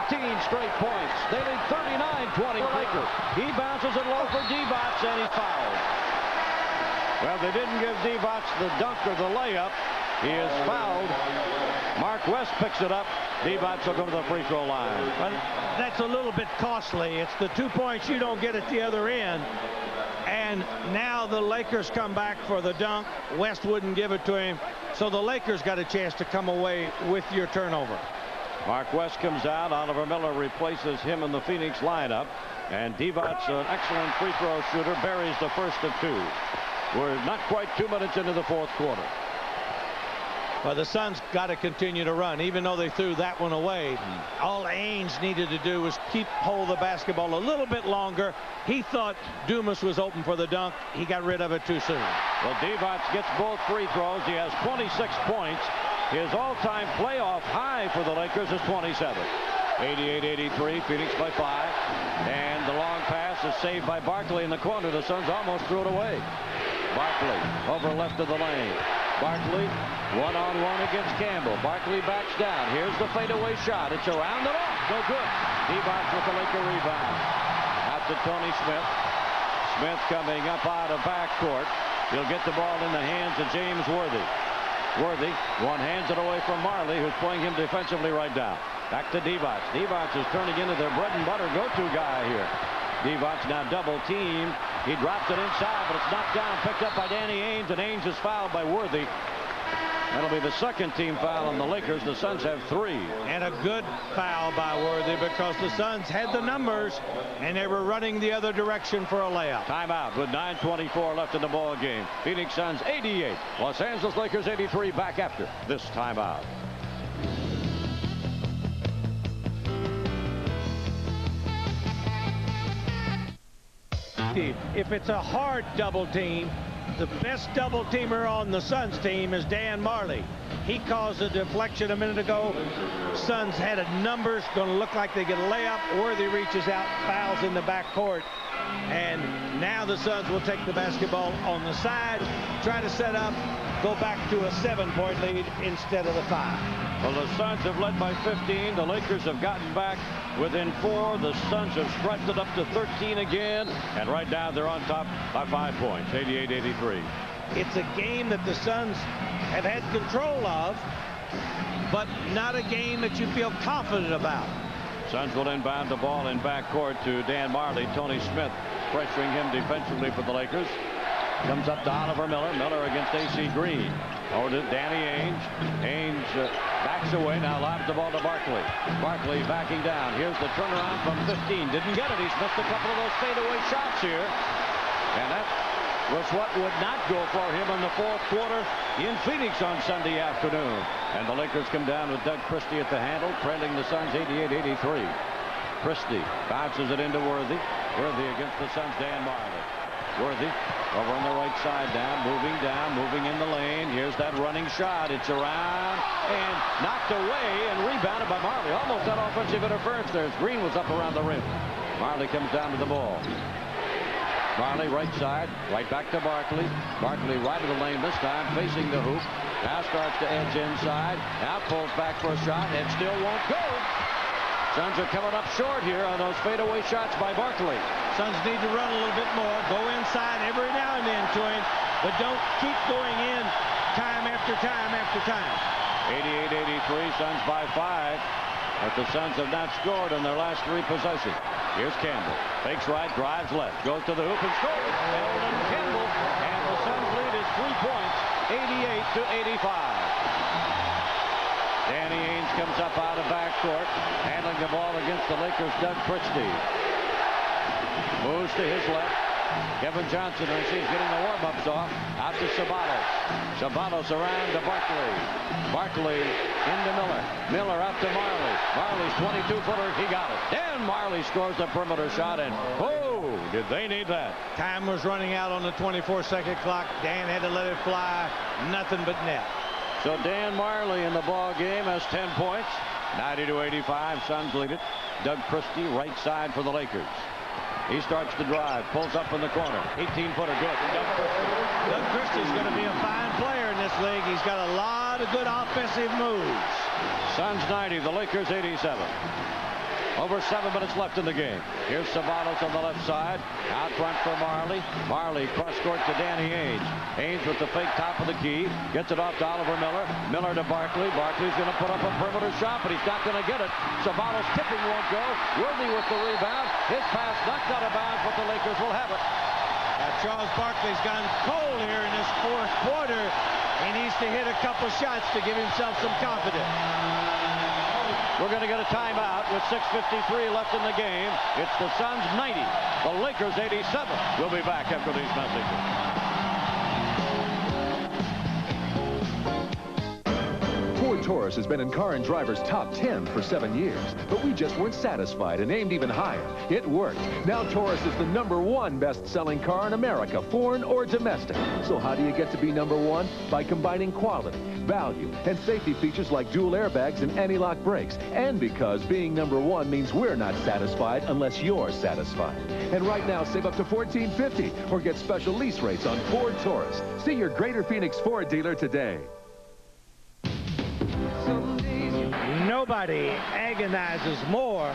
straight points. They lead 39-20 Lakers. He bounces it low for Divac, and he's fouled. Well, they didn't give Divac the dunk or the layup. He is fouled. Mark West picks it up. Divac will go to the free throw line. Well, that's a little bit costly. It's the 2 points you don't get at the other end. And now the Lakers come back for the dunk. West wouldn't give it to him. So the Lakers got a chance to come away with your turnover. Mark West comes out. Oliver Miller replaces him in the Phoenix lineup. And Divac, an excellent free throw shooter, buries the first of two. We're not quite 2 minutes into the fourth quarter. Well, the Suns got to continue to run, even though they threw that one away. All Ainge needed to do was keep hold of the basketball a little bit longer. He thought Dumas was open for the dunk. He got rid of it too soon. Well, Divac gets both free throws. He has 26 points. His all-time playoff high for the Lakers is 27. 88-83, Phoenix by 5. And the long pass is saved by Barkley in the corner. The Suns almost threw it away. Barkley over left of the lane. Barkley one-on-one against Campbell. Barkley backs down. Here's the fadeaway shot. It's around and off. No good. Divac with the Laker rebound. Out to Tony Smith. Smith coming up out of backcourt. He'll get the ball in the hands of James Worthy. Worthy one hands it away from Marley, who's playing him defensively right down. Back to Divac. Divac is turning into their bread and butter go-to guy here. Divac now double teamed. He drops it inside, but it's knocked down, picked up by Danny Ainge, and Ainge is fouled by Worthy. That'll be the second team foul on the Lakers. The Suns have 3. And a good foul by Worthy because the Suns had the numbers and they were running the other direction for a layup. Timeout with 9:24 left in the ball game. Phoenix Suns 88. Los Angeles Lakers 83. Back after this timeout. If it's a hard double team, the best double teamer on the Suns team is Dan Marley. He caused a deflection a minute ago. Suns had a numbers, going to look like they get a layup. Worthy reaches out, fouls in the backcourt. And now the Suns will take the basketball on the side, try to set up, go back to a 7-point lead instead of the 5. Well, the Suns have led by 15. The Lakers have gotten back within 4. The Suns have stretched it up to 13 again. And right now they're on top by 5 points, 88-83. It's a game that the Suns have had control of, but not a game that you feel confident about. Suns will inbound the ball in backcourt to Dan Marley. Tony Smith pressuring him defensively for the Lakers. Comes up to Oliver Miller. Miller against A.C. Green. Over to Danny Ainge. Ainge backs away. Now lobs the ball to Barkley. Barkley backing down. Here's the turnaround from 15. Didn't get it. He's missed a couple of those fadeaway shots here. And that was what would not go for him in the fourth quarter in Phoenix on Sunday afternoon. And the Lakers come down with Doug Christie at the handle, trailing the Suns 88-83. Christie bounces it into Worthy. Worthy against the Suns' Dan Marley. Worthy over on the right side down, moving in the lane. Here's that running shot. It's around and knocked away and rebounded by Marley. Almost that offensive interference there as Green was up around the rim. Marley comes down to the ball. Marley right side, right back to Barkley. Barkley right of the lane this time, facing the hoop. Now starts to edge inside. Now pulls back for a shot and still won't go. Suns are coming up short here on those fadeaway shots by Barkley. Suns need to run a little bit more, go inside every now and then to him, but don't keep going in time after time after time. 88-83, Suns by 5. But the Suns have not scored on their last 3 possessions. Here's Campbell. Fakes right, drives left, goes to the hoop and scores. Eldon Campbell, and the Suns lead is 3 points, 88-85. Danny Ainge comes up out of backcourt, handling the ball against the Lakers' Doug Christie. Moves to his left. Kevin Johnson, I see, is getting the warm-ups off. Out to Sabatos. Sabatos around to Barkley. Barkley into Miller. Miller out to Marley. Marley's 22-footer. He got it. Dan Marley scores the perimeter shot, and oh, did they need that. Time was running out on the 24-second clock. Dan had to let it fly. Nothing but net. So Dan Marley in the ball game has 10 points. 90-85. Suns lead it. Doug Christie right side for the Lakers. He starts to drive, pulls up in the corner. 18-footer, good. Doug Christie's going to be a fine player in this league. He's got a lot of good offensive moves. Suns 90, the Lakers 87. Over 7 minutes left in the game. Here's Sabanos on the left side. Out front for Marley. Marley cross court to Danny Ainge. Ainge with the fake top of the key. Gets it off to Oliver Miller. Miller to Barkley. Barkley's going to put up a perimeter shot, but he's not going to get it. Sabanos tipping won't go. Worthy with the rebound. His pass knocked out of bounds, but the Lakers will have it. Charles Barkley's gone cold here in this fourth quarter. He needs to hit a couple shots to give himself some confidence. We're going to get a timeout with 6:53 left in the game. It's the Suns 90, the Lakers 87. We'll be back after these messages. Ford Taurus has been in Car and Driver's top 10 for 7 years, but we just weren't satisfied and aimed even higher. It worked. Now Taurus is the #1 best-selling car in America, foreign or domestic. So how do you get to be #1? By combining quality, value, and safety features like dual airbags and anti-lock brakes. And because being #1 means we're not satisfied unless you're satisfied. And right now, save up to $14.50 or get special lease rates on Ford Taurus. See your Greater Phoenix Ford dealer today. Nobody agonizes more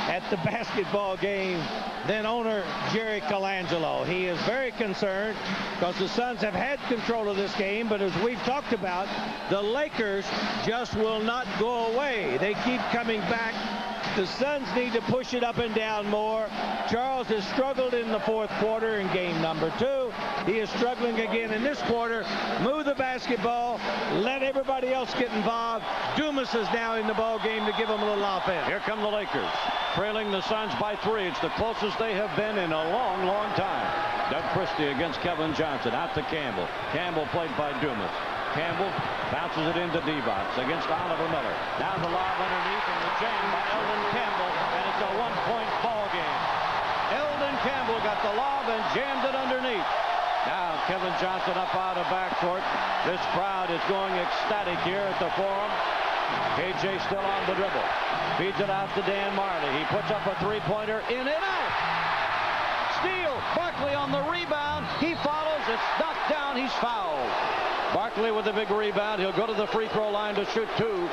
at the basketball game than owner Jerry Colangelo. He is very concerned because the Suns have had control of this game, but as we've talked about, the Lakers just will not go away. They keep coming back. The Suns need to push it up and down more. Charles has struggled in the fourth quarter in game number 2. He is struggling again in this quarter. Move the basketball. Let everybody else get involved. Dumas is now in the ball game to give them a little offense. Here come the Lakers, trailing the Suns by 3. It's the closest they have been in a long, long time. Doug Christie against Kevin Johnson. Out to Campbell. Campbell played by Dumas. Campbell bounces it into Divac against Oliver Miller. Now the lob underneath and the jam by Eldon Campbell, and it's a one-point ball game. Eldon Campbell got the lob and jammed it underneath. Now Kevin Johnson up out of backcourt. This crowd is going ecstatic here at the Forum. KJ still on the dribble. Feeds it out to Dan Marley. He puts up a three-pointer in and out. Steal. Barkley on the rebound. He follows. It's knocked down. He's fouled. Barkley with a big rebound. He'll go to the free throw line to shoot 2.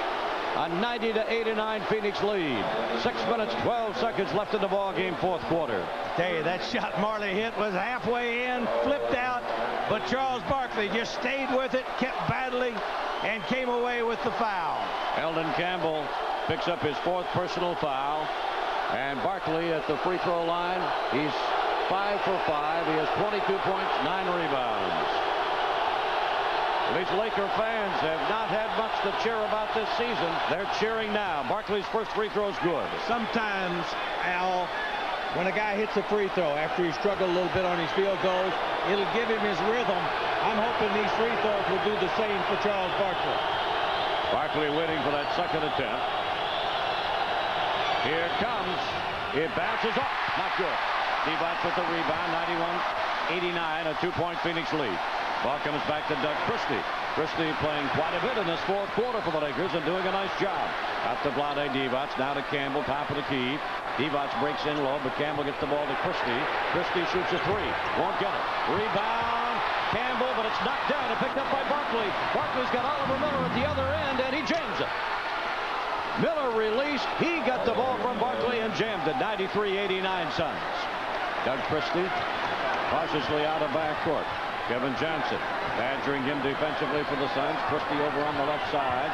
A 90-89 Phoenix lead. 6 minutes, 12 seconds left in the ball game, fourth quarter. Tell you, that shot Marley hit was halfway in, flipped out, but Charles Barkley just stayed with it, kept battling, and came away with the foul. Eldon Campbell picks up his 4th personal foul. And Barkley at the free throw line. He's 5 for 5. He has 22 points, 9 rebounds. These Laker fans have not had much to cheer about this season. They're cheering now. Barkley's first free throw is good. Sometimes, Al, when a guy hits a free throw after he struggled a little bit on his field goals, it'll give him his rhythm. I'm hoping these free throws will do the same for Charles Barkley. Barkley waiting for that second attempt. Here comes. It bounces off. Not good. Divac with the rebound. 91-89. A 2-point Phoenix lead. Ball comes back to Doug Christie. Christie playing quite a bit in this fourth quarter for the Lakers and doing a nice job. Out to Vlade Divac. Now to Campbell. Top of the key. Divac breaks in low, but Campbell gets the ball to Christie. Christie shoots a 3. Won't get it. Rebound. Campbell, but it's knocked down and picked up by Barkley. Barkley's got Oliver Miller at the other end, and he jams it. Miller released. He got the ball from Barkley and jammed it. 93-89 Suns. Doug Christie cautiously out of backcourt. Kevin Johnson badgering him defensively for the Suns. Christie over on the left side.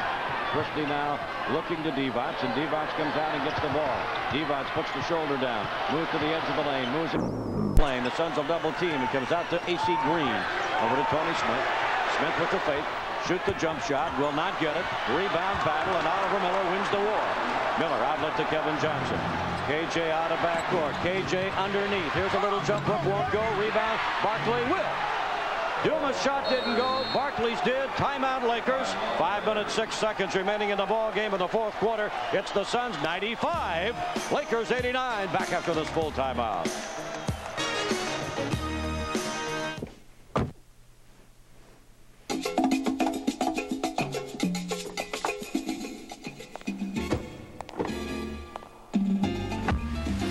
Christie now looking to Divac, and Divac comes out and gets the ball. Divac puts the shoulder down. Moves to the edge of the lane. Moves it lane. The Suns will double team. It comes out to AC Green. Over to Tony Smith. Smith with the fake. Shoot the jump shot. Will not get it. Rebound battle, and Oliver Miller wins the war. Miller outlet to Kevin Johnson. KJ out of backcourt. KJ underneath. Here's a little jump hook. Won't go. Rebound. Barkley will. Dumas' shot didn't go. Barkley's did. Timeout Lakers. 5 minutes, 6 seconds remaining in the ball game in the fourth quarter. It's the Suns 95. Lakers 89. Back after this full timeout.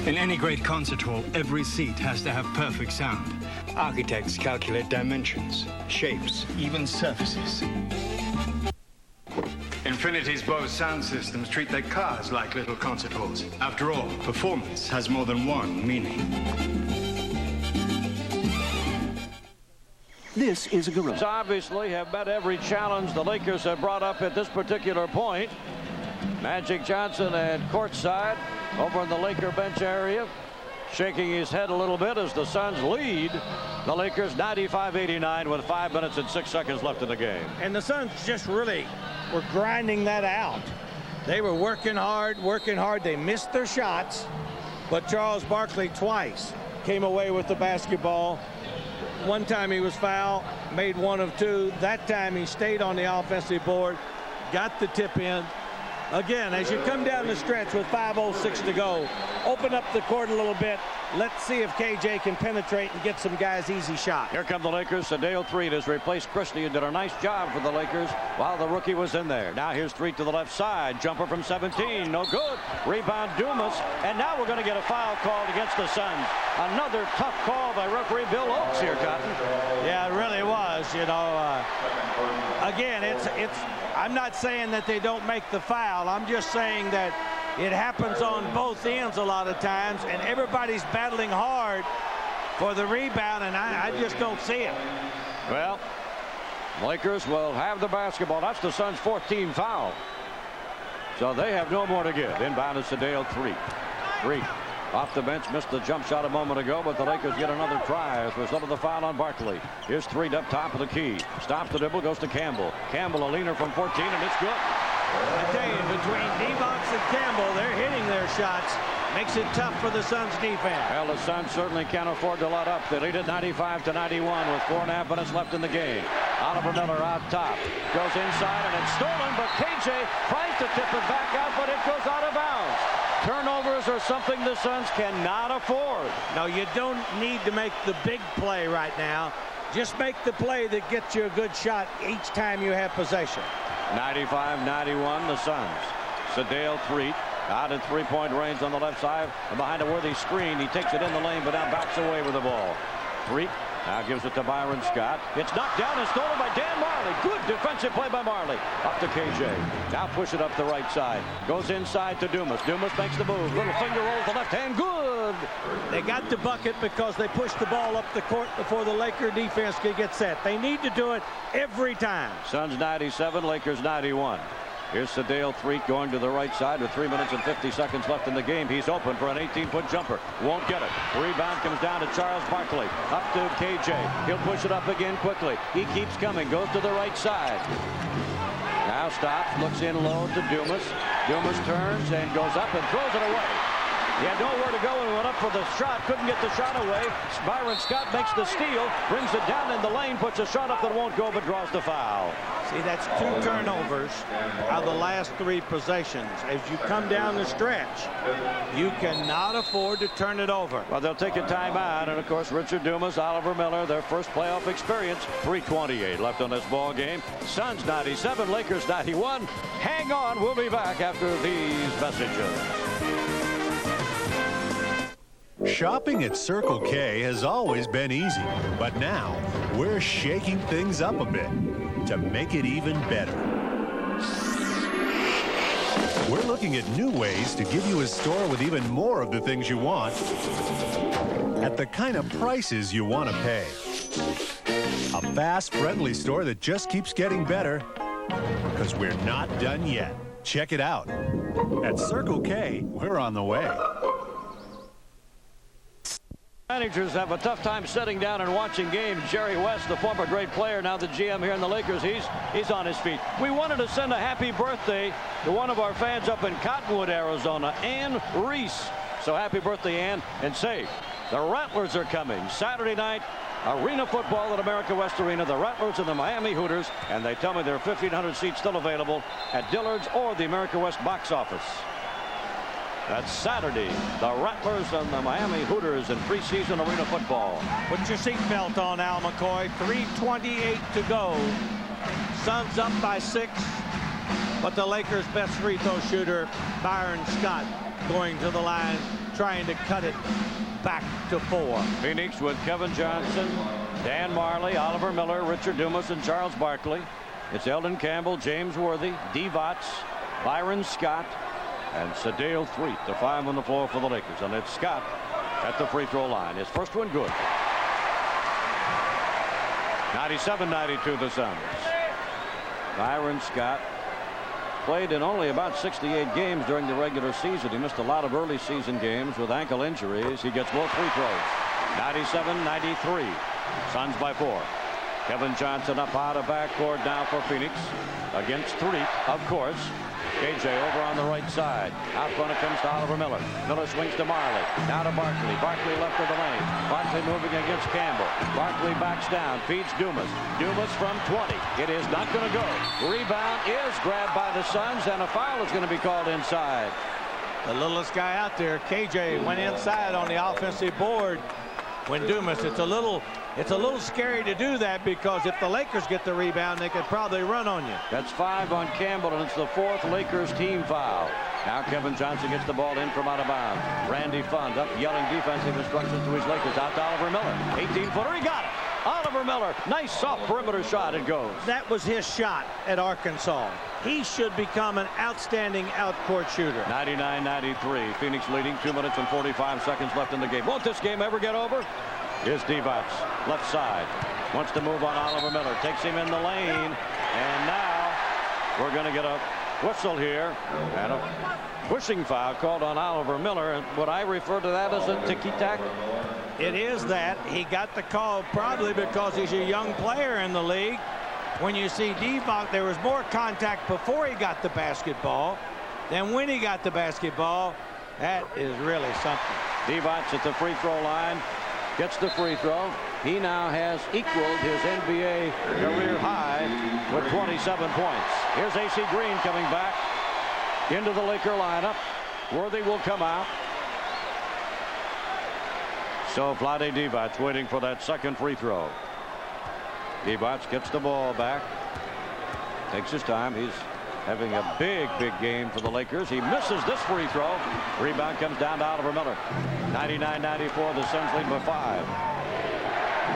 In any great concert hall, every seat has to have perfect sound. Architects calculate dimensions, shapes, even surfaces. In Infinity's Bose sound systems treat their cars like little concert halls. After all, performance has more than one meaning. This is a gorilla. Obviously have met every challenge the Lakers have brought up at this particular point. Magic Johnson at courtside over in the Laker bench area, shaking his head a little bit as the Suns lead the Lakers 95-89 with 5 minutes and 6 seconds left in the game. And the Suns just really were grinding that out. They were working hard. They missed their shots, but Charles Barkley twice came away with the basketball. One time he was fouled, made 1 of 2. That time he stayed on the offensive board, got the tip in. Again, as you come down the stretch with 5:06 to go, open up the court a little bit. Let's see if KJ can penetrate and get some guys easy shot. Here come the Lakers. Sadale Threet has replaced Christie and did a nice job for the Lakers while the rookie was in there. Now here's Threet to the left side. Jumper from 17. No good. Rebound Dumas. And now we're going to get a foul called against the Suns. Another tough call by referee Bill Oakes here, Cotton. Yeah, it really was. You know, again, I'm not saying that they don't make the foul. I'm just saying that it happens on both ends a lot of times, and everybody's battling hard for the rebound, and I just don't see it. Well, Lakers will have the basketball. That's the Suns' 4th team foul. So they have no more to give. Inbound is Sadale Threet. Off the bench, missed the jump shot a moment ago, but the Lakers get another try as a result of the foul on Barkley. Here's Threet up top of the key. Stops the dribble, goes to Campbell. Campbell, a leaner from 14, and it's good. I tell you, between Divac and Campbell, they're hitting their shots. Makes it tough for the Suns defense. Well, the Suns certainly can't afford to let up. They lead it 95-91 with 4.5 minutes left in the game. Oliver Miller out top. Goes inside, and it's stolen, but KJ tries to tip it back out, but it goes out of bounds. Turnovers are something the Suns cannot afford. No, you don't need to make the big play right now. Just make the play that gets you a good shot each time you have possession. 95-91, the Suns. Sadale Threet out in three-point range on the left side and behind a worthy screen. He takes it in the lane, but now backs away with the ball. Threet now gives it to Byron Scott. It's knocked down and stolen by Dan Marley. Good defensive play by Marley. Up to KJ. Now push it up the right side. Goes inside to Dumas. Dumas makes the move. Little finger rolls the left hand. Good. They got the bucket because they pushed the ball up the court before the Laker defense could get set. They need to do it every time. Suns 97, Lakers 91. Here's Sadale Threet going to the right side with 3 minutes and 50 seconds left in the game. He's open for an 18-foot jumper. Won't get it. Rebound comes down to Charles Barkley. Up to KJ. He'll push it up again quickly. He keeps coming. Goes to the right side. Now stops. Looks in low to Dumas. Dumas turns and goes up and throws it away. He had nowhere to go and went up for the shot. Couldn't get the shot away. Byron Scott makes the steal. Brings it down in the lane. Puts a shot up that won't go but draws the foul. See, that's 2 turnovers out of the last 3 possessions. As you come down the stretch, you cannot afford to turn it over. Well, they'll take a timeout. And, of course, Richard Dumas, Oliver Miller, their first playoff experience. 3:28 left on this ball game. Suns 97, Lakers 91. Hang on. We'll be back after these messages. Shopping at Circle K has always been easy, but now we're shaking things up a bit to make it even better. We're looking at new ways to give you a store with even more of the things you want at the kind of prices you want to pay. A fast, friendly store that just keeps getting better because we're not done yet. Check it out. At Circle K, we're on the way. Managers have a tough time sitting down and watching games. Jerry West, the former great player, now the GM here in the Lakers, he's on his feet. We wanted to send a happy birthday to one of our fans up in Cottonwood, Arizona, Ann Reese. So happy birthday, Ann, and say the Rattlers are coming Saturday night. Arena football at America West Arena. The Rattlers and the Miami Hooters, and they tell me there are 1,500 seats still available at Dillard's or the America West box office. That's Saturday. The Rattlers and the Miami Hooters in preseason arena football. Put your seatbelt on, Al McCoy. 3:28 to go. Suns up by 6. But the Lakers' best free throw shooter, Byron Scott, going to the line, trying to cut it back to 4. Phoenix with Kevin Johnson, Dan Marley, Oliver Miller, Richard Dumas, and Charles Barkley. It's Eldon Campbell, James Worthy, Divac, Byron Scott, and Sedale Threet, the 5 on the floor for the Lakers. And it's Scott at the free throw line. His first one good. 97-92 the Suns. Byron Scott played in only about 68 games during the regular season. He missed a lot of early season games with ankle injuries. He gets both free throws. 97-93. Suns by 4. Kevin Johnson up out of backcourt now for Phoenix against Threet, of course. KJ over on the right side. Out front it comes to Oliver Miller. Miller swings to Marley. Now to Barkley. Barkley left of the lane. Barkley moving against Campbell. Barkley backs down. Feeds Dumas. Dumas from 20. It is not going to go. Rebound is grabbed by the Suns, and a foul is going to be called inside. The littlest guy out there, KJ, went inside on the offensive board when Dumas. It's a little scary to do that, because if the Lakers get the rebound, they could probably run on you. That's 5 on Campbell, and it's the 4th Lakers team foul. Now Kevin Johnson gets the ball in from out of bounds. Randy Funds up yelling defensive instructions to his Lakers. Out to Oliver Miller. 18-footer. He got it. Oliver Miller. Nice soft perimeter shot. It goes. That was his shot at Arkansas. He should become an outstanding outcourt shooter. 99-93. Phoenix leading. 2 minutes and 45 seconds left in the game. Won't this game ever get over? Here's Divac, left side. Wants to move on Oliver Miller. Takes him in the lane. And now we're going to get a whistle here. And a pushing foul called on Oliver Miller. And would I refer to that as a ticky-tack? It is that. He got the call probably because he's a young player in the league. When you see Divac, there was more contact before he got the basketball than when he got the basketball. That is really something. Divac at the free throw line. Gets the free throw. He now has equaled his NBA career high with 27 points. Here's AC Green coming back into the Laker lineup. Worthy will come out. So Vlade Divac waiting for that second free throw. Divac gets the ball back. Takes his time. He's having a big game for the Lakers. He misses this free throw. Rebound comes down to Oliver Miller. 99-94. The Suns lead by 5.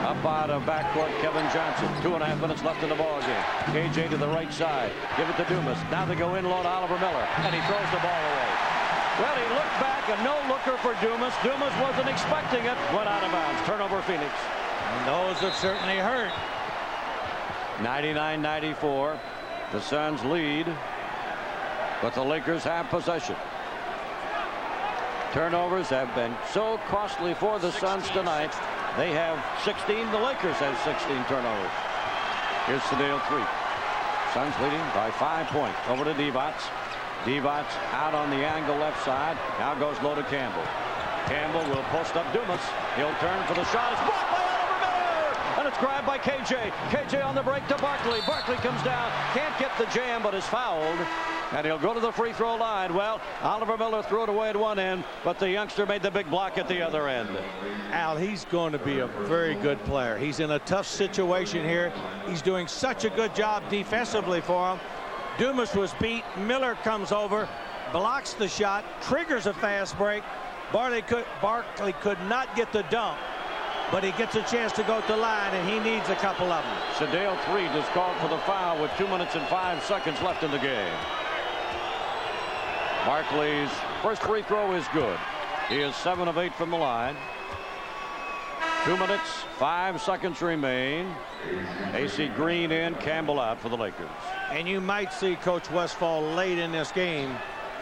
Up out of backcourt, Kevin Johnson. 2.5 minutes left in the ball game. KJ to the right side. Give it to Dumas. Now they go in low to Oliver Miller, and he throws the ball away. Well, he looked back, a no-looker for Dumas. Dumas wasn't expecting it. Went out of bounds. Turnover, Phoenix. And those have certainly hurt. 99-94. The Suns lead, but the Lakers have possession. Turnovers have been so costly for the Suns tonight. They have 16. The Lakers have 16 turnovers. Here's Sedale Threet. Suns leading by 5 points. Over to Divac. Divac out on the angle left side. Now goes low to Campbell. Campbell will post up Dumas. He'll turn for the shot. It's blocked by Oliver Miller, and it's grabbed by KJ. KJ on the break to Barkley. Barkley comes down. Can't get the jam, but is fouled. And he'll go to the free throw line. Well, Oliver Miller threw it away at one end, but the youngster made the big block at the other end. Al, he's going to be a very good player. He's in a tough situation here. He's doing such a good job defensively for him. Dumas was beat. Miller comes over, blocks the shot, triggers a fast break. Barkley could not get the dunk, but he gets a chance to go to the line, and he needs a couple of them. Sedale Threet is called for the foul with 2 minutes and 5 seconds left in the game. Barkley's first free throw is good. He is 7 of 8 from the line. 2 minutes, 5 seconds remain. AC Green in, Campbell out for the Lakers. And you might see Coach Westphal late in this game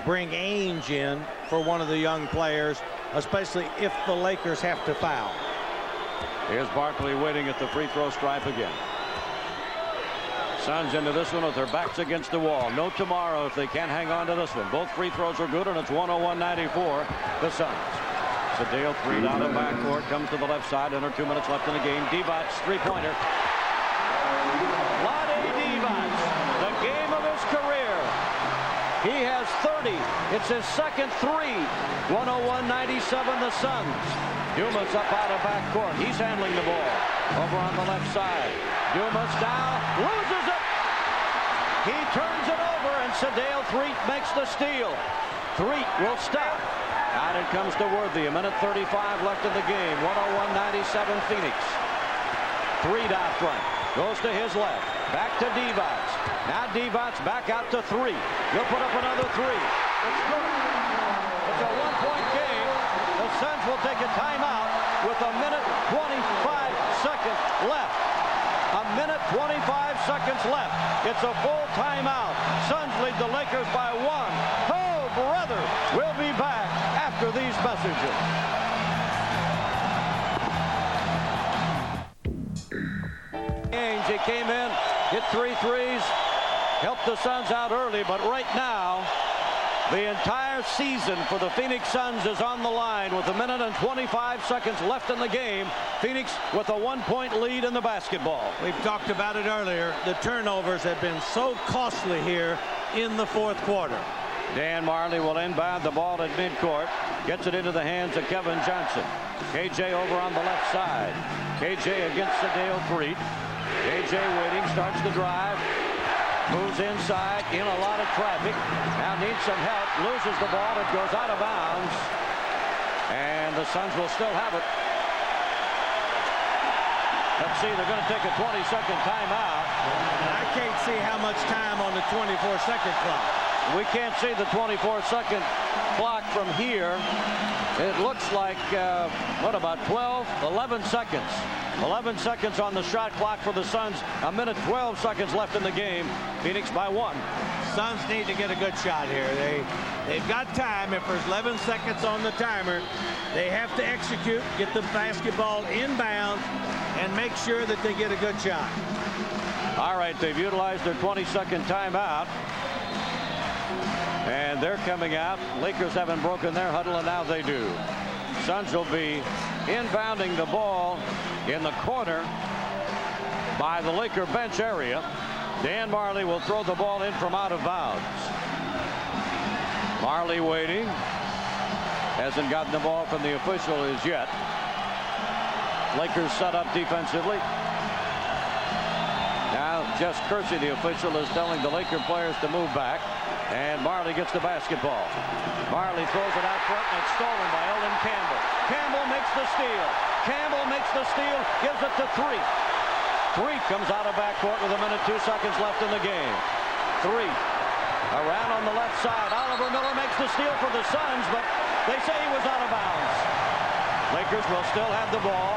bring Ainge in for one of the young players, especially if the Lakers have to foul. Here's Barkley waiting at the free throw stripe again. Suns into this one with their backs against the wall. No tomorrow if they can't hang on to this one. Both free throws are good, and it's 101-94. The Suns. Sedale Threet out of backcourt, comes to the left side. Under 2 minutes left in the game. Divac, three-pointer. Vlade Divac, the game of his career. He has 30. It's his second three. 101-97. The Suns. Dumas up out of backcourt. He's handling the ball. Over on the left side. Dumas now loses it. He turns it over, and Sedale Threet makes the steal. Threet will stop. Out it comes to Worthy. 1:35 left in the game. 101-97 Phoenix. Threet out front. Goes to his left. Back to Divac. Now Devon's back out to 3. He'll put up another 3. It's good. It's a 1-point game. The Suns will take a timeout with a minute 25 seconds left. A minute 25 seconds left. It's a full timeout. Suns lead the Lakers by 1. Oh, brother, we'll be back after these messages. He came in, hit 3 threes, helped the Suns out early, but right now, the entire season for the Phoenix Suns is on the line with a minute and 25 seconds left in the game. Phoenix with a 1-point lead in the basketball. We've talked about it earlier. The turnovers have been so costly here in the fourth quarter. Dan Marley will inbound the ball at midcourt. Gets it into the hands of Kevin Johnson. KJ over on the left side. KJ against Sadale Freet. KJ waiting, starts the drive. Moves inside, in a lot of traffic. Now needs some help. Loses the ball. It goes out of bounds. And the Suns will still have it. Let's see, they're going to take a 20-second timeout. I can't see how much time on the 24-second clock. We can't see the 24-second clock from here. It looks like, what about 11 seconds. 11 seconds on the shot clock for the Suns. A minute 12 seconds left in the game. Phoenix by 1. Suns need to get a good shot here. They've got time. If there's 11 seconds on the timer, they have to execute, get the basketball inbound, and make sure that they get a good shot. All right, they've utilized their 20-second timeout. And they're coming out. Lakers haven't broken their huddle, and now they do. Suns will be inbounding the ball in the corner by the Laker bench area. Dan Marley will throw the ball in from out of bounds. Marley waiting. Hasn't gotten the ball from the official as yet. Lakers set up defensively. Now Jess Kersey, the official, is telling the Laker players to move back. And Marley gets the basketball. Marley throws it out front, and it's stolen by Eldon Campbell. Campbell makes the steal. Campbell makes the steal, gives it to 3. 3 comes out of backcourt with a minute 2 seconds left in the game. 3. Around on the left side. Oliver Miller makes the steal for the Suns, but they say he was out of bounds. Lakers will still have the ball.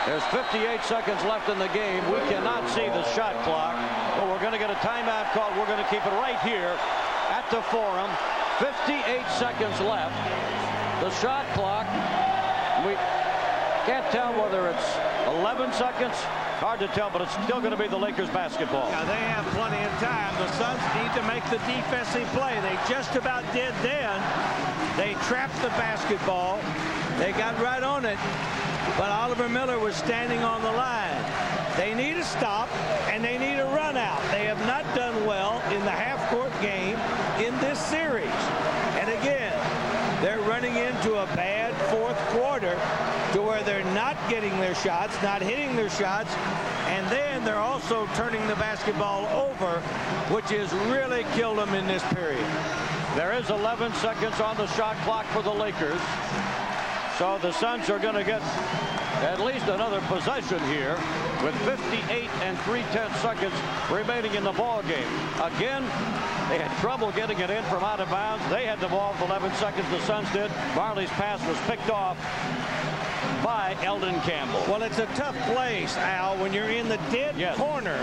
There's 58 seconds left in the game. We cannot see the shot clock, but we're going to get a timeout call. We're going to keep it right here at the Forum. 58 seconds left. The shot clock, we can't tell whether it's 11 seconds. Hard to tell, but it's still going to be the Lakers basketball. Yeah, they have plenty of time. The Suns need to make the defensive play. They just about did then. They trapped the basketball. They got right on it. But Oliver Miller was standing on the line. They need a stop, and they need a run out. They have not done well in the half-court game in this series. And again, they're running into a bad fourth quarter to where they're not getting their shots, not hitting their shots, and then they're also turning the basketball over, which has really killed them in this period. There is 11 seconds on the shot clock for the Lakers. So the Suns are going to get at least another possession here with 58 3/10 seconds remaining in the ball game. Again, they had trouble getting it in from out of bounds. They had the ball with 11 seconds. The Suns did. Marley's pass was picked off by Eldon Campbell. Well, it's a tough place, Al, when you're in the dead corner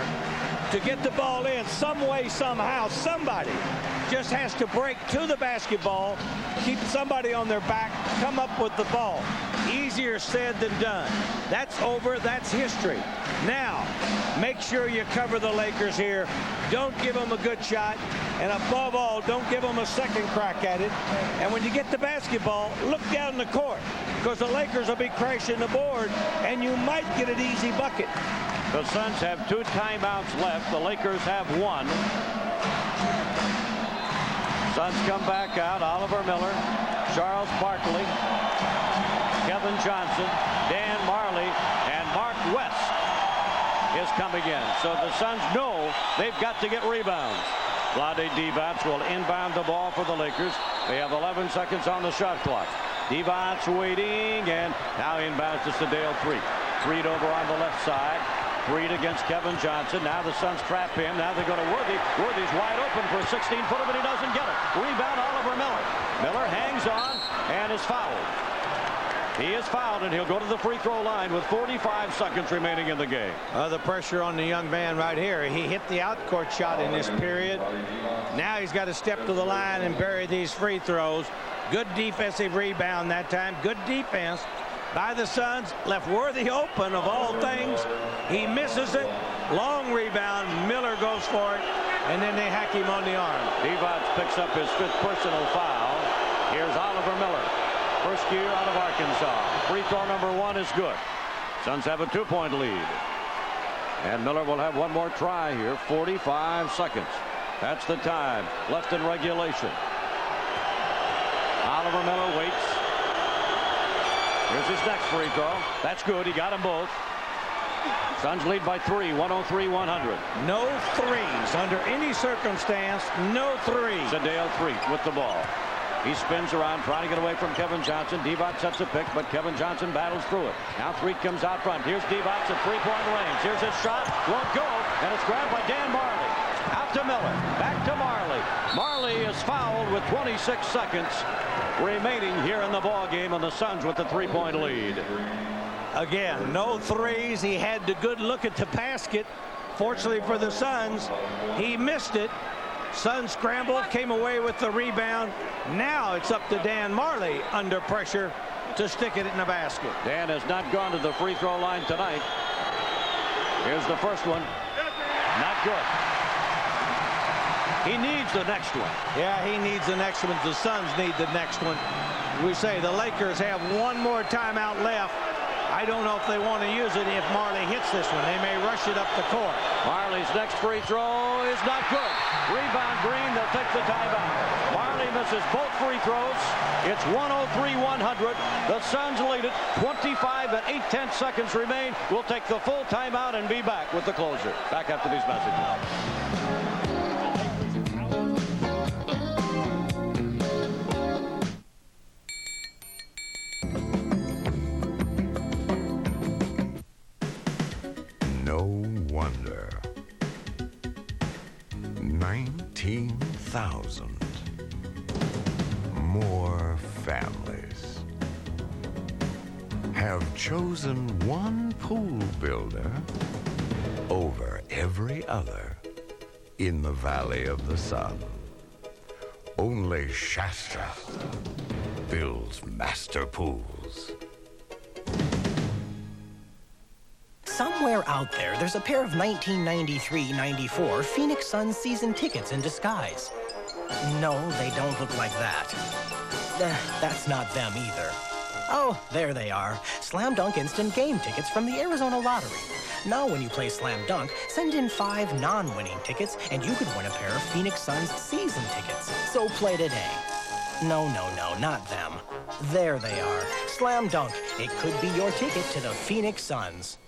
to get the ball in some way, somehow. Somebody just has to break to the basketball, keep somebody on their back, come up with the ball. Easier said than done. That's over. That's history. Now, make sure you cover the Lakers here. Don't give them a good shot. And above all, don't give them a second crack at it. And when you get the basketball, look down the court, because the Lakers will be crashing the board, and you might get an easy bucket. The Suns have 2 timeouts left. The Lakers have 1. Suns come back out. Oliver Miller, Charles Barkley, Kevin Johnson, Dan Marley, and Mark West is coming in. So the Suns know they've got to get rebounds. Vlade Divac will inbound the ball for the Lakers. They have 11 seconds on the shot clock. Divac waiting, and now inbounds to Sadale Freet. Freet over on the left side. Freed against Kevin Johnson. Now the Suns trap him. Now they go to Worthy. Worthy's wide open for a 16-footer, but he doesn't get it. Rebound, Oliver Miller. Miller hangs on and is fouled. He is fouled, and he'll go to the free throw line with 45 seconds remaining in the game. The pressure on the young man right here. He hit the outcourt shot in this period. Now he's got to step to the line and bury these free throws. Good defensive rebound that time. Good defense by the Suns. Left Worthy open, of all things. He misses it. Long rebound. Miller goes for it, and then they hack him on the arm. Divac picks up his 5th personal foul. Here's Oliver Miller. First year out of Arkansas. Free throw number 1 is good. Suns have a 2-point lead. And Miller will have one more try here. 45 seconds. That's the time left in regulation. Oliver Miller waits. Here's his next free throw. That's good. He got them both. Suns lead by 3, 103-100. No threes under any circumstance. No threes. Zadale Threet with the ball. He spins around trying to get away from Kevin Johnson. Divac sets a pick, but Kevin Johnson battles through it. Now Threet comes out front. Here's Divac at 3-point range. Here's his shot. Won't go, and it's grabbed by Dan Marley. Out to Miller. Back to Marley. Marley is fouled with 26 seconds remaining here in the ball game, and the Suns with the 3-point lead. Again, no threes. He had the good look at the basket. Fortunately for the Suns, he missed it. Suns scrambled, came away with the rebound. Now it's up to Dan Marley under pressure to stick it in the basket. Dan has not gone to the free throw line tonight. Here's the first one. Not good. He needs the next one. Yeah, he needs the next one. The Suns need the next one. We say the Lakers have one more timeout left. I don't know if they want to use it if Marley hits this one. They may rush it up the court. Marley's next free throw is not good. Rebound Green. They'll take the timeout. Marley misses both free throws. It's 103-100. The Suns lead it. 25 and 8/10 seconds remain. We'll take the full timeout and be back with the closer. Back after these messages. No wonder. 19,000 more families have chosen one pool builder over every other in the Valley of the Sun. Only Shasta builds master pools. Somewhere out there's a pair of 1993-94 Phoenix Suns season tickets in disguise. No, they don't look like that. That's not them either. Oh, there they are. Slam Dunk Instant Game tickets from the Arizona Lottery. Now when you play Slam Dunk, send in 5 non-winning tickets and you could win a pair of Phoenix Suns season tickets. So play today. No, not them. There they are. Slam Dunk. It could be your ticket to the Phoenix Suns.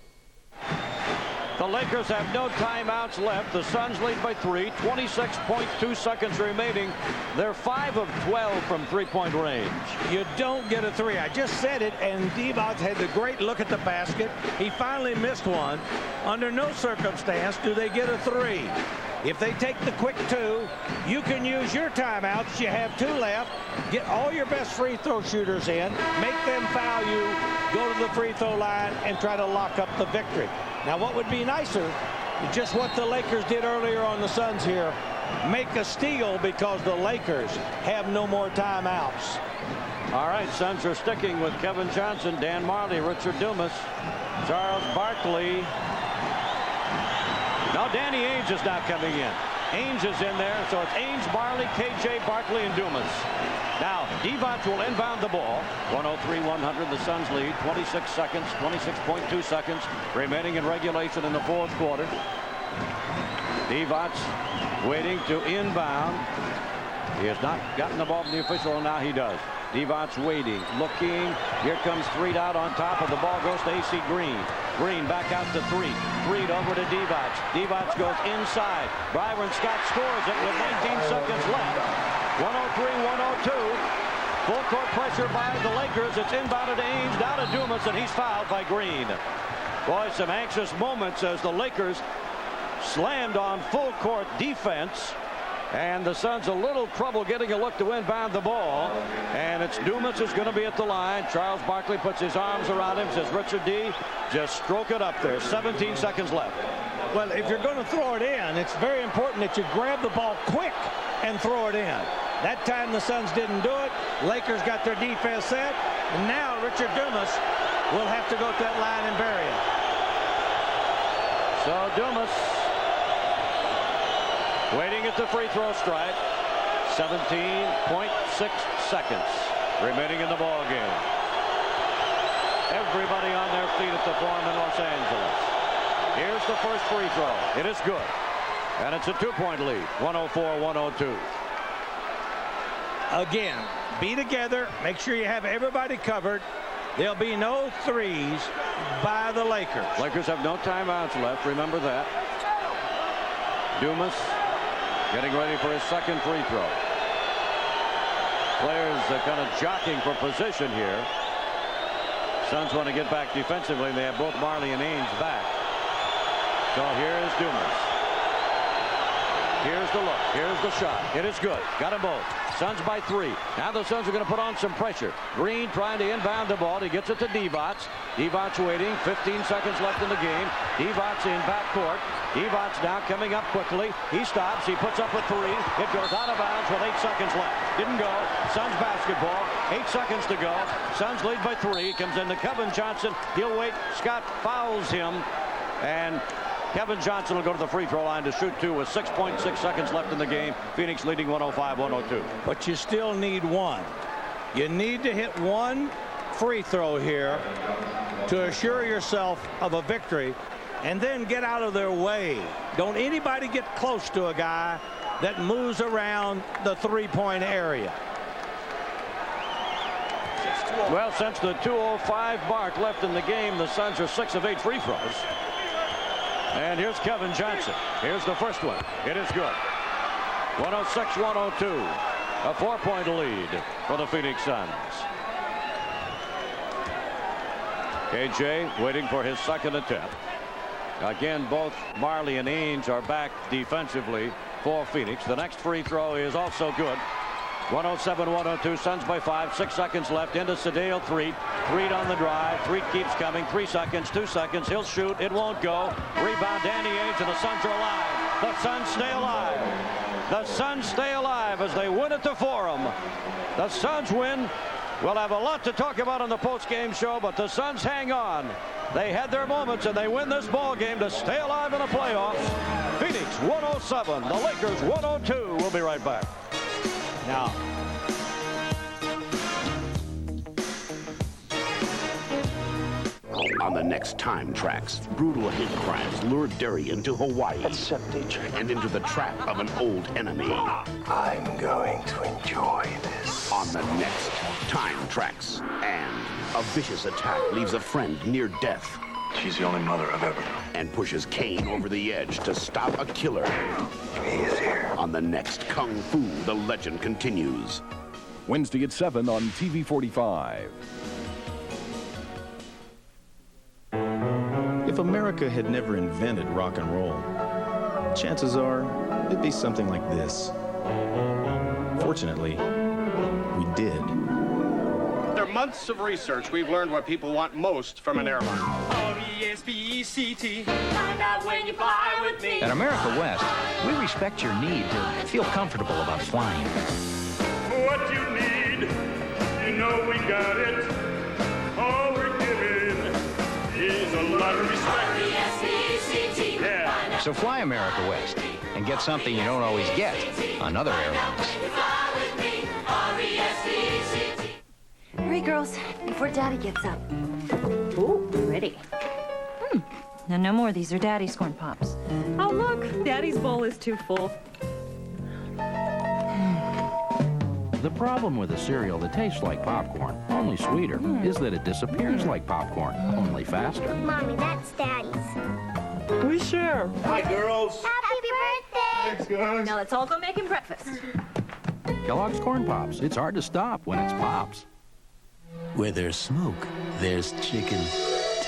The Lakers have no timeouts left. The Suns lead by 3. 26.2 seconds remaining. They're 5 of 12 from 3-point range. You don't get a 3. I just said it, and Divac had the great look at the basket. He finally missed one. Under no circumstance do they get a 3. If they take the quick 2, you can use your timeouts. You have 2 left. Get all your best free throw shooters in. Make them foul you. Go to the free throw line and try to lock up the victory. Now, what would be nicer is just what the Lakers did earlier on the Suns here. Make a steal because the Lakers have no more timeouts. All right, Suns are sticking with Kevin Johnson, Dan Marley, Richard Dumas, Charles Barkley. Now Danny Ainge is now coming in. Ainge is in there, so it's Ainge, Marley, KJ, Barkley, and Dumas. Now, Divac will inbound the ball. 103-100, the Suns lead. 26 seconds, 26.2 seconds remaining in regulation in the fourth quarter. Divac waiting to inbound. He has not gotten the ball from the official, and now he does. Divac waiting, looking. Here comes Threet out on top of the ball. Goes to A.C. Green. Green back out to Threet. Threet over to Divac. Divac goes inside. Byron Scott scores it with 19 seconds left. 103-102. Full court pressure by the Lakers. It's inbounded to Ainge. Down to Dumas, and he's fouled by Green. Boy, some anxious moments as the Lakers slammed on full court defense. And the Suns a little trouble getting a look to inbound the ball. And it's Dumas is going to be at the line. Charles Barkley puts his arms around him, says, Richard D., just stroke it up there. 17 seconds left. Well, if you're going to throw it in, it's very important that you grab the ball quick and throw it in. That time the Suns didn't do it. Lakers got their defense set. And now Richard Dumas will have to go to that line and bury it. So Dumas waiting at the free throw stripe. 17.6 seconds remaining in the ball game. Everybody on their feet at the Forum in Los Angeles. Here's the first free throw. It is good. And it's a 2-point lead. 104-102. Again, be together. Make sure you have everybody covered. There'll be no threes by the Lakers. Lakers have no timeouts left. Remember that. Dumas getting ready for his second free throw. Players are kind of jockeying for position here. Suns want to get back defensively. They have both Marley and Ainge back. So here's Dumas. Here's the look. Here's the shot. It is good. Got them both. Suns by 3. Now the Suns are going to put on some pressure. Green trying to inbound the ball. He gets it to Divac. Divac waiting. 15 seconds left in the game. Divac in backcourt. Divac now coming up quickly. He stops. He puts up a 3. It goes out of bounds with 8 seconds left. Didn't go. Suns basketball. 8 seconds to go. Suns lead by 3. Comes into Kevin Johnson. He'll wait. Scott fouls him. And Kevin Johnson will go to the free throw line to shoot 2 with 6.6 seconds left in the game. Phoenix leading 105-102. But you still need one. You need to hit one free throw here to assure yourself of a victory, and then get out of their way. Don't anybody get close to a guy that moves around the three-point area. Well, since the 2:05 mark left in the game, the Suns are 6 of 8 free throws. And here's Kevin Johnson. Here's the first one. It is good. 106-102. A 4-point lead for the Phoenix Suns. KJ waiting for his second attempt. Again, both Marley and Ainge are back defensively for Phoenix. The next free throw is also good. 107-102. Suns by 5. 6 seconds left. Into Sedale. 3. 3 on the drive. 3 keeps coming. 3 seconds. 2 seconds. He'll shoot. It won't go. Rebound. Danny Ainge, and the Suns are alive. The Suns stay alive. The Suns stay alive as they win at the Forum. The Suns win. We'll have a lot to talk about on the post-game show, but the Suns hang on. They had their moments, and they win this ball game to stay alive in the playoffs. Phoenix 107. The Lakers 102. We'll be right back. Now, on the next Time Tracks, brutal hate crimes lured Darian to Hawaii and into the trap of an old enemy. I'm going to enjoy this. On the next Time Tracks, and a vicious attack leaves a friend near death. She's the only mother I've ever known. And pushes Kane over the edge to stop a killer. He is here. On the next Kung Fu, the legend continues. Wednesday at 7 on TV 45. If America had never invented rock and roll, chances are it'd be something like this. Fortunately, we did. After months of research, we've learned what people want most from an airline. R-E-S-P-E-C-T. Find out when you fly with me. At America West, we respect your need to feel comfortable about flying. What you need, you know we got it. All we're giving is a lot of respect. R-E-S-P-E-C-T. Yeah. So fly America West and get something you don't always get on other airlines. Hurry, girls, before Daddy gets up. Ooh, pretty. Now, no more. These are Daddy's corn pops. Oh, look. Daddy's bowl is too full. The problem with a cereal that tastes like popcorn, only sweeter, is that it disappears like popcorn, only faster. Mommy, that's Daddy's. We share. Hi, girls. Happy birthday. Thanks, guys. Now, let's all go make him breakfast. Kellogg's Corn Pops. It's hard to stop when it's Pops. Where there's smoke, there's chicken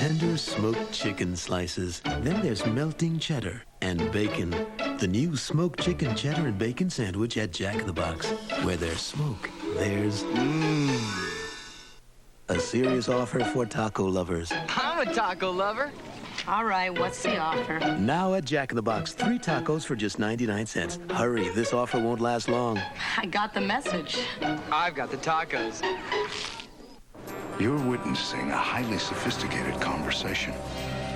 tender smoked chicken slices. Then there's melting cheddar and bacon. The new smoked chicken cheddar and bacon sandwich at Jack in the Box. Where there's smoke, there's a serious offer for taco lovers. I'm a taco lover. All right, what's the offer? Now at Jack in the Box, 3 tacos for just 99 cents. Hurry, this offer won't last long. I got the message. I've got the tacos. You're witnessing a highly sophisticated conversation.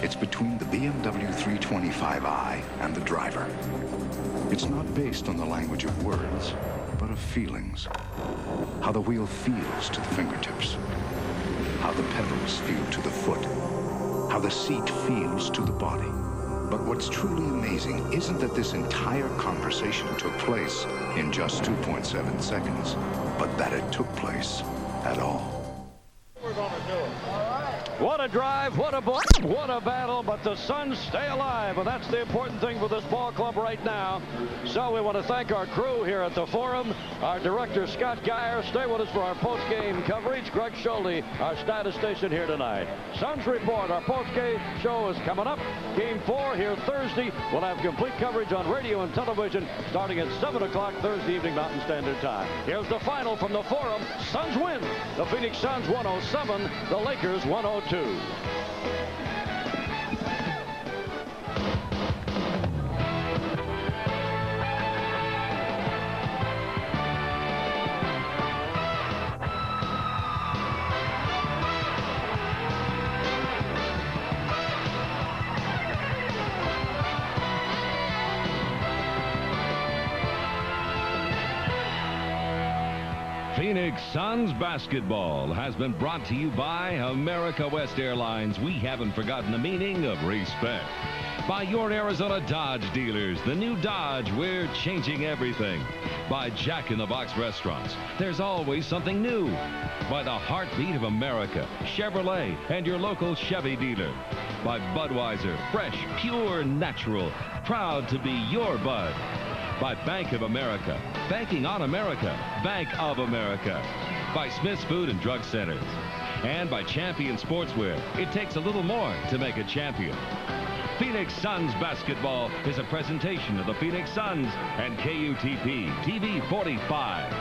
It's between the BMW 325i and the driver. It's not based on the language of words, but of feelings. How the wheel feels to the fingertips. How the pedals feel to the foot. How the seat feels to the body. But what's truly amazing isn't that this entire conversation took place in just 2.7 seconds, but that it took place at all. What a drive, what a ball, what a battle, but the Suns stay alive, and that's the important thing for this ball club right now. So we want to thank our crew here at the Forum, our director Scott Geyer. Stay with us for our post-game coverage. Greg Schulte, our statistician here tonight. Suns Report, our post-game show is coming up. Game 4 here Thursday. We'll have complete coverage on radio and television starting at 7 o'clock Thursday evening Mountain Standard Time. Here's the final from the Forum. Suns win. The Phoenix Suns 107, the Lakers 102. Phoenix Suns basketball has been brought to you by America West Airlines. We haven't forgotten the meaning of respect. By your Arizona Dodge dealers, the new Dodge, we're changing everything. By Jack in the Box restaurants, there's always something new. By the heartbeat of America, Chevrolet, and your local Chevy dealer. By Budweiser, fresh, pure, natural, proud to be your Bud. By Bank of America, banking on America, Bank of America. By Smith's Food and Drug Centers. And by Champion Sportswear. It takes a little more to make a champion. Phoenix Suns basketball is a presentation of the Phoenix Suns and KUTP-TV 45.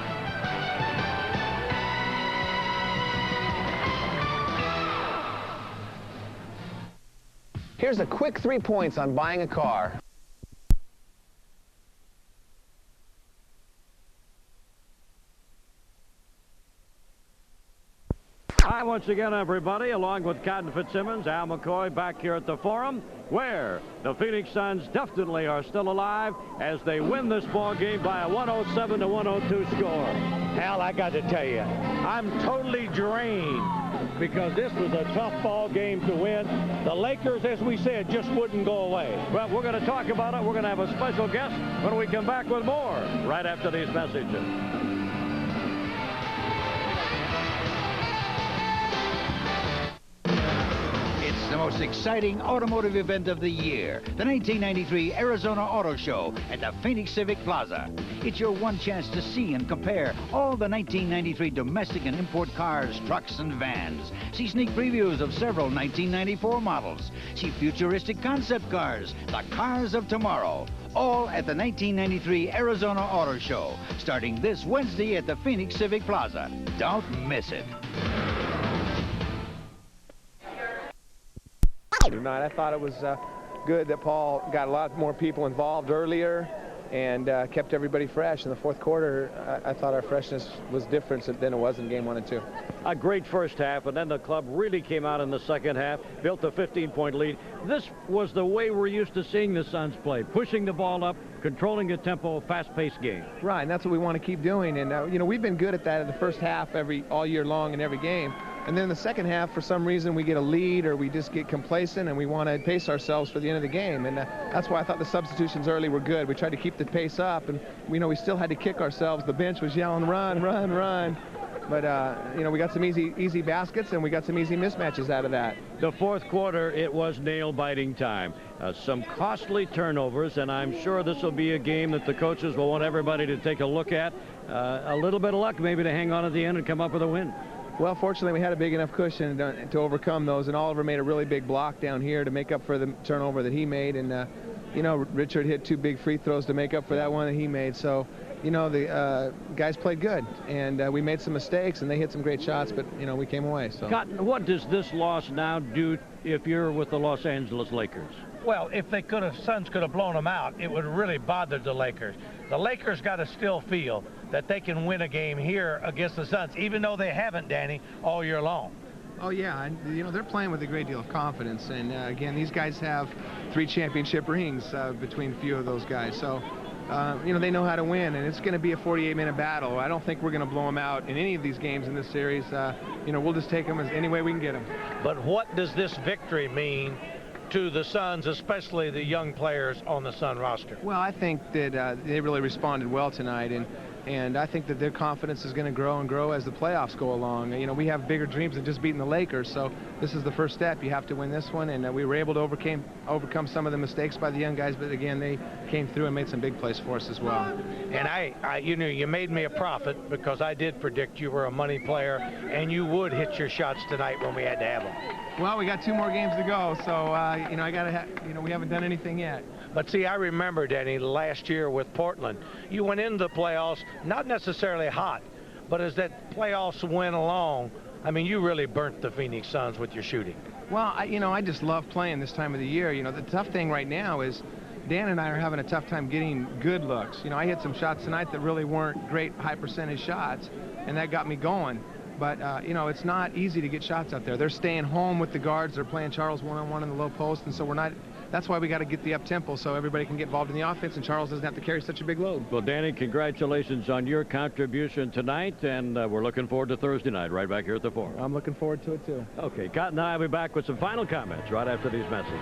Here's a quick 3 points on buying a car. Hi once again, everybody, along with Cotton Fitzsimmons, Al McCoy back here at the Forum, where the Phoenix Suns definitely are still alive as they win this ball game by a 107-102 score. Al, I got to tell you, I'm totally drained because this was a tough ball game to win. The Lakers, as we said, just wouldn't go away. Well, we're going to talk about it. We're going to have a special guest when we come back with more right after these messages. The most exciting automotive event of the year, the 1993 Arizona Auto Show at the Phoenix Civic Plaza. It's your one chance to see and compare all the 1993 domestic and import cars, trucks, and vans. See sneak previews of several 1994 models. See futuristic concept cars, the cars of tomorrow. All at the 1993 Arizona Auto Show, starting this Wednesday at the Phoenix Civic Plaza. Don't miss it. Tonight, I thought it was good that Paul got a lot more people involved earlier and kept everybody fresh. In the fourth quarter, I thought our freshness was different than it was in game 1 and 2. A great first half, and then the club really came out in the second half, built a 15-point lead. This was the way we're used to seeing the Suns play, pushing the ball up, controlling the tempo, fast-paced game. Right, and that's what we want to keep doing. And, you know, we've been good at that in the first half all year long in every game. And then in the second half, for some reason, we get a lead or we just get complacent and we want to pace ourselves for the end of the game. And that's why I thought the substitutions early were good. We tried to keep the pace up, and we still had to kick ourselves. The bench was yelling, run, run, run. But, you know, we got some easy baskets and we got some easy mismatches out of that. The fourth quarter, it was nail-biting time. Some costly turnovers, and I'm sure this will be a game that the coaches will want everybody to take a look at. A little bit of luck maybe to hang on at the end and come up with a win. Well, fortunately, we had a big enough cushion to overcome those, and Oliver made a really big block down here to make up for the turnover that he made, and you know, Richard hit 2 big free throws to make up for that one that he made. So, you know, the guys played good, and we made some mistakes, and they hit some great shots, but, you know, we came away. So, Cotton, what does this loss now do if you're with the Los Angeles Lakers? Well, if they Suns could have blown them out, it would really bother the Lakers. The Lakers got to still feel that they can win a game here against the Suns, even though they haven't, Danny, all year long. Oh, yeah, and, you know, they're playing with a great deal of confidence, and, again, these guys have 3 championship rings between a few of those guys, so, you know, they know how to win, and it's going to be a 48-minute battle. I don't think we're going to blow them out in any of these games in this series. You know, we'll just take them any way we can get them. But what does this victory mean to the Suns, especially the young players on the Sun roster? Well, I think that they really responded well tonight, and I think that their confidence is going to grow and grow as the playoffs go along. You know, we have bigger dreams than just beating the Lakers, so this is the first step. You have to win this one, and we were able to overcome some of the mistakes by the young guys, but again, they came through and made some big plays for us as well. And you know, you made me a prophet because I did predict you were a money player, and you would hit your shots tonight when we had to have them. Well, we got 2 more games to go, so you know, we haven't done anything yet. But see, I remember, Danny, last year with Portland, you went into the playoffs not necessarily hot, but as that playoffs went along, I mean, you really burnt the Phoenix Suns with your shooting. Well, you know, I just love playing this time of the year. You know, the tough thing right now is Dan and I are having a tough time getting good looks. You know, I hit some shots tonight that really weren't great high percentage shots, and that got me going. But, you know, it's not easy to get shots out there. They're staying home with the guards. They're playing Charles one-on-one in the low post, and so we're not. That's why we got to get the up-tempo so everybody can get involved in the offense, and Charles doesn't have to carry such a big load. Well, Danny, congratulations on your contribution tonight, and we're looking forward to Thursday night right back here at the Forum. I'm looking forward to it, too. Okay, Cotton and I will be back with some final comments right after these messages.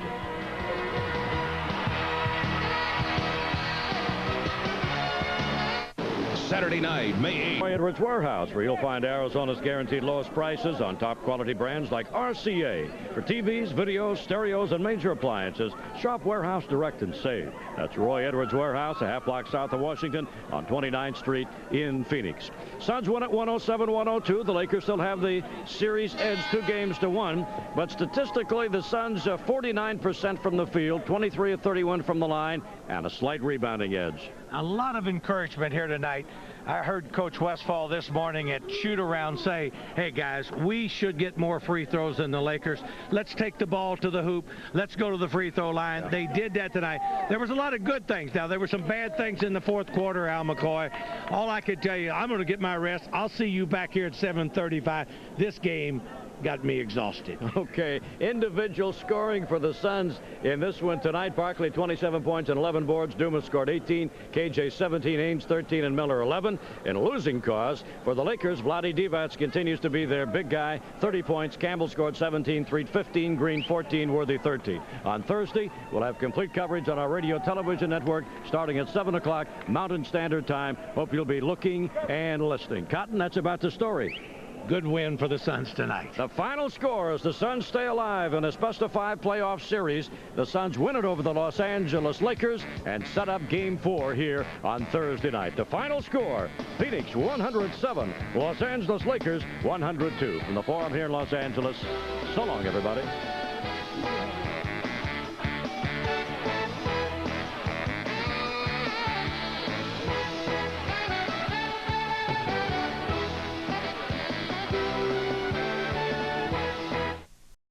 Saturday night, May 8th. Edwards Warehouse, where you'll find Arizona's guaranteed lowest prices on top quality brands like RCA. For TVs, videos, stereos, and major appliances, shop Warehouse Direct and save. That's Roy Edwards Warehouse, a half block south of Washington on 29th Street in Phoenix. Suns won at 107-102. The Lakers still have the series edge 2-1, but statistically, the Suns 49% from the field, 23 of 31 from the line, and a slight rebounding edge. A lot of encouragement here tonight. I heard Coach Westphal this morning at shoot-around say, hey, guys, we should get more free throws than the Lakers. Let's take the ball to the hoop. Let's go to the free throw line. They did that tonight. There was a lot of good things. Now, there were some bad things in the fourth quarter, Al McCoy. All I could tell you, I'm going to get my rest. I'll see you back here at 7:35. This game got me exhausted. Okay, individual scoring for the Suns in this one tonight. Barkley 27 points and 11 boards. Dumas scored 18, KJ 17, Ames 13, and Miller 11. In losing cause for the Lakers, Vlade Divac continues to be their big guy, 30 points. Campbell scored 17, Threet 15, Green 14, Worthy 13. On Thursday, we'll have complete coverage on our radio television network starting at 7 o'clock Mountain Standard Time. Hope you'll be looking and listening. Cotton, that's about the story. Good win for the Suns tonight. The final score as the Suns stay alive in a best-of-5 playoff series. The Suns win it over the Los Angeles Lakers and set up Game 4 here on Thursday night. The final score, Phoenix 107, Los Angeles Lakers 102. From the Forum here in Los Angeles, so long, everybody.